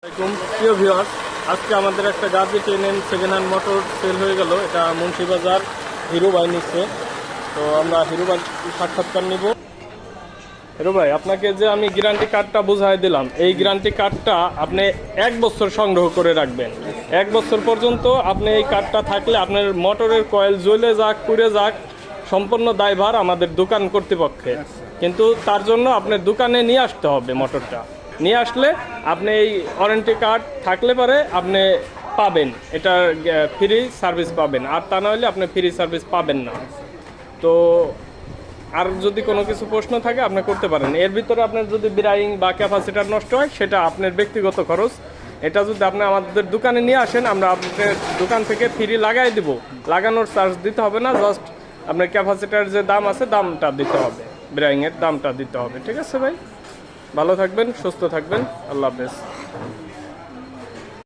প্রিয় ভিউয়ার্স, আজকে আমাদের একটা Gazi ten second hand motor sale হয়ে গেল। এটা মুন্সিবাজার হিরো ভাই নিচ্ছে। তো আমরা হিরো ভাই সাক্ষাৎকার নিব। হিরো ভাই, আপনাকে যে আমি গ্যারান্টি কার্ডটা বুঝাই দিলাম, এই গ্যারান্টি কার্ডটা আপনি 1 বছর সংগ্রহ করে রাখবেন। 1 বছর পর্যন্ত আপনি এই কার্ডটা থাকলে আপনার মোটরের কয়েল জ্বলে যাক পুড়ে যাক, সম্পূর্ণ দায়ভার আমাদের দোকান কর্তৃপক্ষে। কিন্তু তার জন্য আপনার দোকানে নিয়ে আসতে হবে। মোটরটা নিয়ে আসলে আপনি এই ওয়ারেন্টি কার্ড থাকলে পরে আপনি পাবেন, এটা ফ্রি সার্ভিস পাবেন। আর তা না হলে আপনি ফ্রি সার্ভিস পাবেন না। তো আর যদি কোনো কিছু প্রশ্ন থাকে আপনি করতে পারেন। এর ভিতরে আপনার যদি বিরাইং বা ক্যাপাসিটার নষ্ট হয় সেটা আপনার ব্যক্তিগত খরচ। এটা যদি আপনি আমাদের দোকানে নিয়ে আসেন, আমরা আপনাদের দোকান থেকে ফ্রি লাগাই দিব। লাগানোর চার্জ দিতে হবে না, জাস্ট আপনার ক্যাপাসিটার যে দাম আছে দামটা দিতে হবে, বিরাইংয়ের দামটা দিতে হবে। ঠিক আছে ভাই, ভালো থাকবেন, সুস্থ থাকবেন, আল্লাহ হাফেজ।